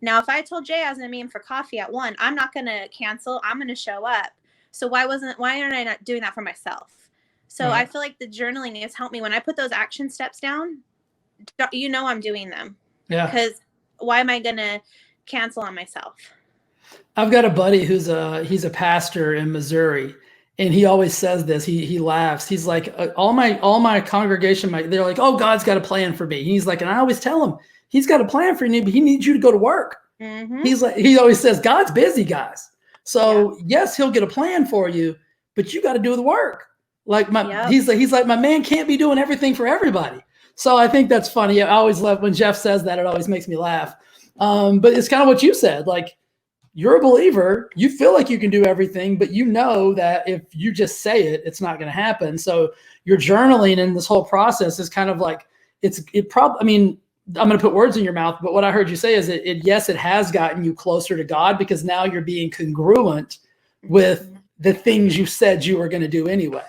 now if I told Jay I was going to meet him for coffee at 1, I'm not going to cancel. I'm going to show up. So why aren't I not doing that for myself? So I feel like the journaling has helped me when I put those action steps down, I'm doing them. Yeah. Because why am I going to cancel on myself? I've got a buddy he's a pastor in Missouri, and he always says this. He laughs. He's like, all my congregation, they're like, oh, God's got a plan for me. He's like, and I always tell him, he's got a plan for you, but he needs you to go to work. Mm-hmm. He's like, he always says, God's busy, guys. So yes, he'll get a plan for you, but you got to do the work. Like he's like, my man can't be doing everything for everybody. So I think that's funny. I always love when Jeff says that. It always makes me laugh. But it's kind of what you said. Like, you're a believer. You feel like you can do everything, but you know that if you just say it, it's not going to happen. So your journaling and this whole process is kind of like, I mean, I'm going to put words in your mouth, but what I heard you say is yes, it has gotten you closer to God, because now you're being congruent with the things you said you were going to do anyway.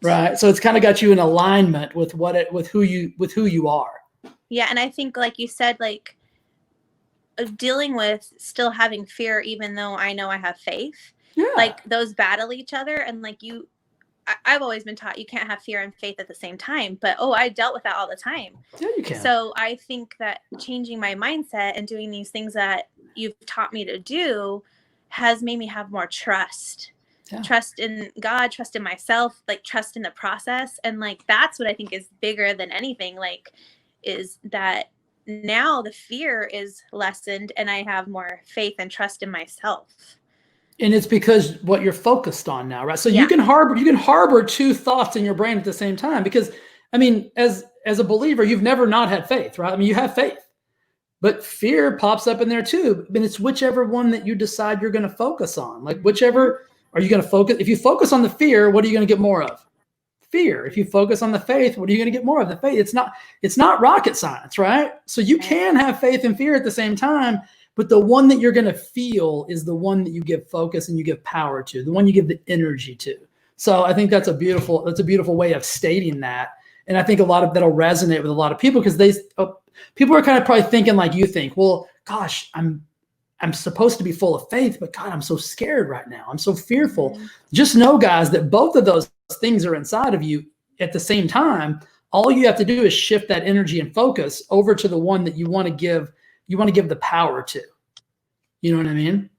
Right. So it's kind of got you in alignment with who you are. Yeah. And I think, like you said, like, dealing with still having fear, even though I know I have faith, like those battle each other. And like I've always been taught you can't have fear and faith at the same time, but I dealt with that all the time. Yeah, you can. So I think that changing my mindset and doing these things that you've taught me to do has made me have more trust. Trust in God, trust in myself, like trust in the process. And like, that's what I think is bigger than anything, like, is that now the fear is lessened and I have more faith and trust in myself. And it's because what you're focused on now, right? So you can harbor two thoughts in your brain at the same time, because I mean, as a believer, you've never not had faith, right? I mean, you have faith, but fear pops up in there too. But it's whichever one that you decide you're going to focus on. Like, whichever, are you going to focus? If you focus on the fear, what are you going to get more of? Fear. If you focus on the faith, what are you going to get more of? The faith. It's not rocket science, right? So you can have faith and fear at the same time, but the one that you're going to feel is the one that you give focus and you give power to, the one you give the energy to. So I think that's a beautiful way of stating that. And I think that'll resonate with a lot of people, because people are kind of probably thinking like you think, well, gosh, I'm supposed to be full of faith, but God, I'm so scared right now. I'm so fearful. Mm-hmm. Just know, guys, that both of those things are inside of you at the same time. All you have to do is shift that energy and focus over to the one that you want to give the power to. You know what I mean?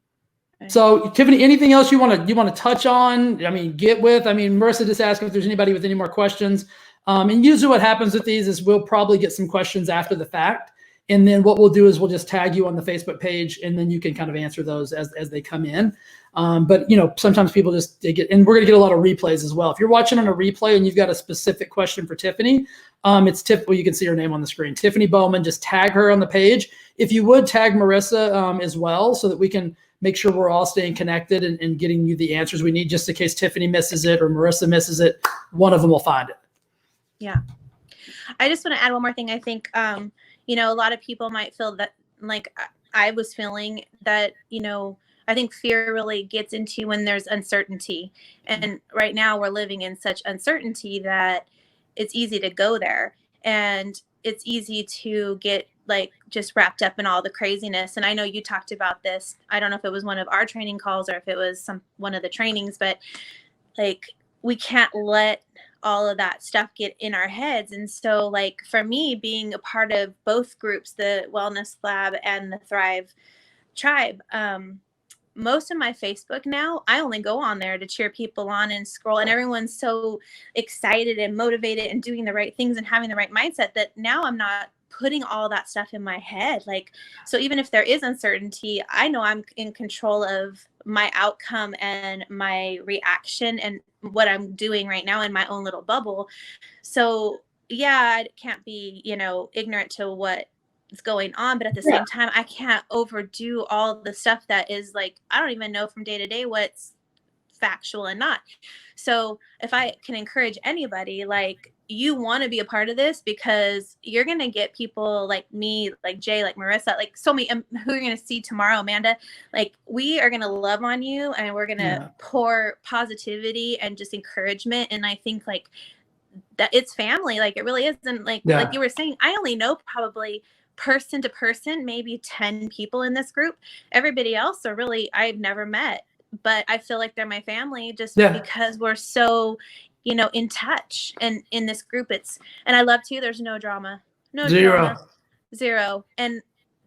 Okay. So Tiffany, anything else you want to touch on? I mean, Marissa just asked if there's anybody with any more questions. And usually what happens with these is we'll probably get some questions after the fact. And then what we'll do is we'll just tag you on the Facebook page, and then you can kind of answer those as they come in. But sometimes people and we're going to get a lot of replays as well. If you're watching on a replay and you've got a specific question for Tiffany, it's you can see her name on the screen, Tiffany Bowman. Just tag her on the page. If you would tag Marissa as well, so that we can make sure we're all staying connected and getting you the answers we need, just in case Tiffany misses it or Marissa misses it, one of them will find it. Yeah. I just want to add one more thing. I think, a lot of people might feel that, like I was feeling that, I think fear really gets into when there's uncertainty. And right now we're living in such uncertainty that it's easy to go there. And it's easy to get like just wrapped up in all the craziness. And I know you talked about this. I don't know if it was one of our training calls or if it was one of the trainings, but like, we can't let all of that stuff get in our heads. And so like for me, being a part of both groups, the Wellness Lab and the Thrive Tribe, most of my Facebook now, I only go on there to cheer people on and scroll, and everyone's so excited and motivated and doing the right things and having the right mindset that now I'm not putting all that stuff in my head. Like, so even if there is uncertainty, I know I'm in control of my outcome and my reaction and what I'm doing right now in my own little bubble. So yeah, I can't be, ignorant to what is going on, but at the same time, I can't overdo all the stuff that is like, I don't even know from day to day what's factual and not. So if I can encourage anybody, like, you want to be a part of this, because you're going to get people like me, like Jay, like Marissa, like so many who you're going to see tomorrow, Amanda. Like, we are going to love on you, and we're going to pour positivity and just encouragement. And I think like that it's family. Like, it really isn't like you were saying, I only know probably person to person, maybe 10 people in this group. Everybody else are really, I've never met, but I feel like they're my family just because we're so, you know, in touch. And in this group, and I love too, there's no drama, zero. And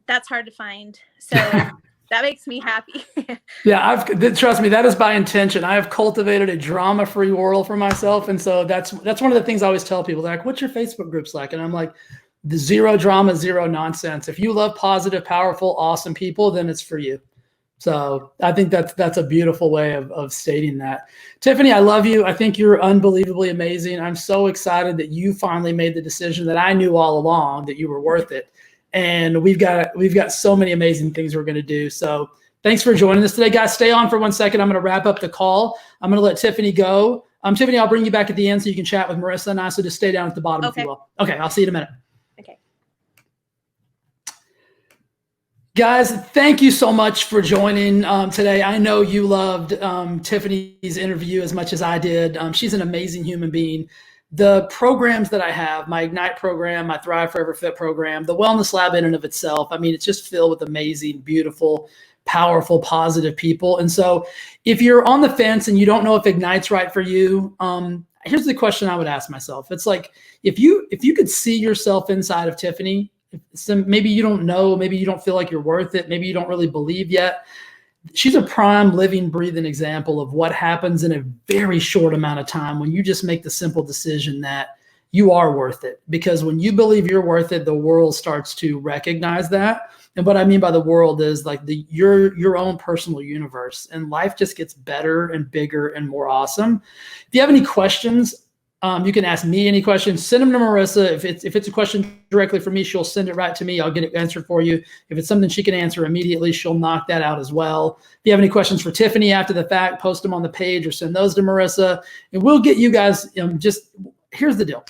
that's hard to find. So that makes me happy. Trust me, that is by intention. I have cultivated a drama-free world for myself. And so that's one of the things I always tell people. They're like, what's your Facebook groups like? And I'm like, the zero drama, zero nonsense. If you love positive, powerful, awesome people, then it's for you. So I think that's a beautiful way of stating that. Tiffany, I love you. I think you're unbelievably amazing. I'm so excited that you finally made the decision that I knew all along that you were worth it. And we've got so many amazing things we're going to do. So thanks for joining us today, guys. Stay on for 1 second. I'm going to wrap up the call. I'm going to let Tiffany go. Tiffany, I'll bring you back at the end so you can chat with Marissa and I. So just stay down at the bottom if you will. Okay, I'll see you in a minute. Okay. Guys, thank you so much for joining today. I know you loved Tiffany's interview as much as I did. She's an amazing human being. The programs that I have, my Ignite program, my Thrive Forever Fit program, the Wellness Lab in and of itself, I mean, it's just filled with amazing, beautiful, powerful, positive people. And so if you're on the fence and you don't know if Ignite's right for you, here's the question I would ask myself. It's like, if you could see yourself inside of Tiffany, maybe you don't know, maybe you don't feel like you're worth it, maybe you don't really believe yet. She's a prime living, breathing example of what happens in a very short amount of time when you just make the simple decision that you are worth it. Because when you believe you're worth it, the world starts to recognize that. And what I mean by the world is like your own personal universe, and life just gets better and bigger and more awesome. If you have any questions, you can ask me any questions. Send them to Marissa. If it's a question directly for me, she'll send it right to me. I'll get it answered for you. If it's something she can answer immediately, she'll knock that out as well. If you have any questions for Tiffany after the fact, post them on the page or send those to Marissa. And we'll get you guys, here's the deal.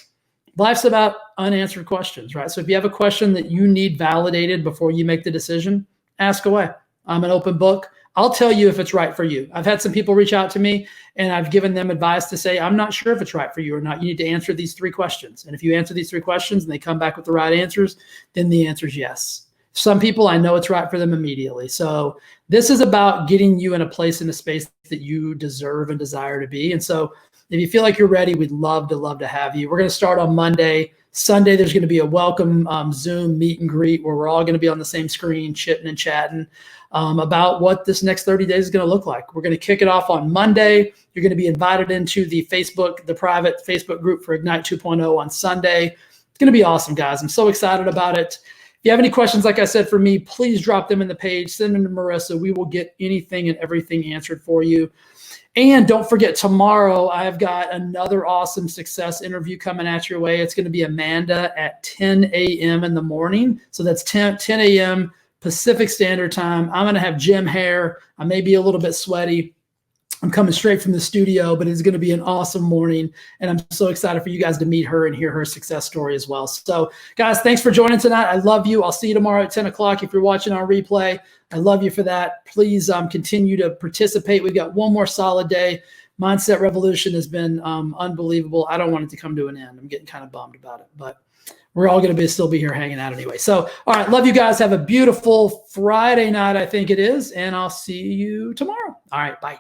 Life's about unanswered questions, right? So if you have a question that you need validated before you make the decision, ask away. I'm an open book. I'll tell you if it's right for you. I've had some people reach out to me and I've given them advice to say, I'm not sure if it's right for you or not. You need to answer these 3 questions. And if you answer these 3 questions and they come back with the right answers, then the answer is yes. Some people, I know it's right for them immediately. So this is about getting you in a place, in a space that you deserve and desire to be. And so if you feel like you're ready, we'd love to have you. We're going to start on Monday. Sunday, there's going to be a welcome Zoom meet and greet where we're all going to be on the same screen, chitting and chatting about what this next 30 days is going to look like. We're going to kick it off on Monday. You're going to be invited into the private Facebook group for Ignite 2.0 on Sunday. It's going to be awesome, guys. I'm so excited about it. If you have any questions, like I said, for me, please drop them in the page. Send them to Marissa. We will get anything and everything answered for you. And don't forget, tomorrow I've got another awesome success interview coming at your way. It's going to be Amanda at 10 a.m. in the morning. So that's 10 a.m. Pacific Standard Time. I'm going to have Jim hair. I may be a little bit sweaty. I'm coming straight from the studio, but it's going to be an awesome morning. And I'm so excited for you guys to meet her and hear her success story as well. So guys, thanks for joining tonight. I love you. I'll see you tomorrow at 10 o'clock. If you're watching on replay, I love you for that. Please continue to participate. We've got one more solid day. Mindset Revolution has been unbelievable. I don't want it to come to an end. I'm getting kind of bummed about it, but we're all going to still be here hanging out anyway. So, all right. Love you guys. Have a beautiful Friday night, I think it is. And I'll see you tomorrow. All right. Bye.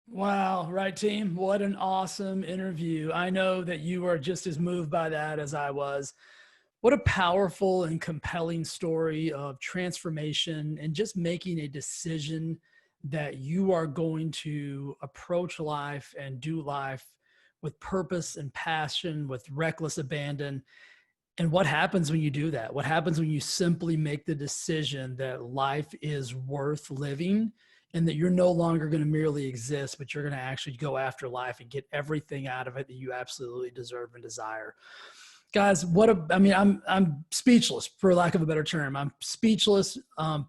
Wow. Right, team. What an awesome interview. I know that you are just as moved by that as I was. What a powerful and compelling story of transformation and just making a decision that you are going to approach life and do life with purpose and passion, with reckless abandon. And what happens when you do that? What happens when you simply make the decision that life is worth living and that you're no longer going to merely exist, but you're going to actually go after life and get everything out of it that you absolutely deserve and desire. Guys, I'm speechless, for lack of a better term. I'm speechless.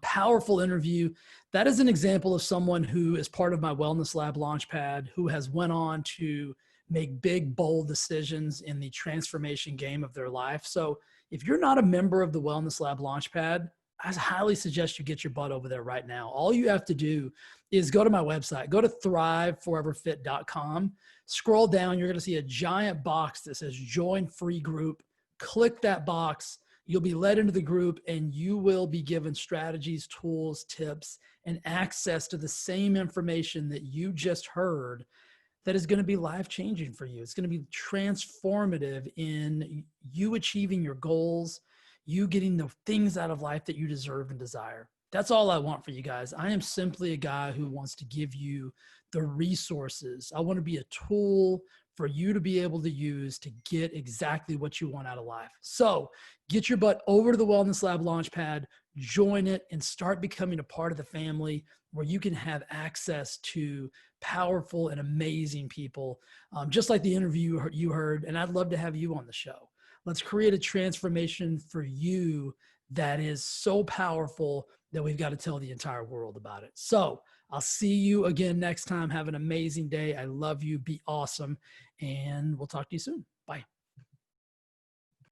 Powerful interview. That is an example of someone who is part of my Wellness Lab Launchpad, who has went on to make big, bold decisions in the transformation game of their life. So if you're not a member of the Wellness Lab Launchpad, I highly suggest you get your butt over there right now. All you have to do is go to my website, go to thriveforeverfit.com, scroll down. You're going to see a giant box that says join free group. Click that box. You'll be led into the group and you will be given strategies, tools, tips, and access to the same information that you just heard that is going to be life-changing for you. It's going to be transformative in you achieving your goals, you getting the things out of life that you deserve and desire. That's all I want for you guys. I am simply a guy who wants to give you the resources. I want to be a tool for you to be able to use to get exactly what you want out of life. So get your butt over to the Wellness Lab Launchpad, join it, and start becoming a part of the family where you can have access to powerful and amazing people, just like the interview you heard. And I'd love to have you on the show. Let's create a transformation for you that is so powerful that we've got to tell the entire world about it. So I'll see you again next time. Have an amazing day. I love you. Be awesome. And we'll talk to you soon. Bye.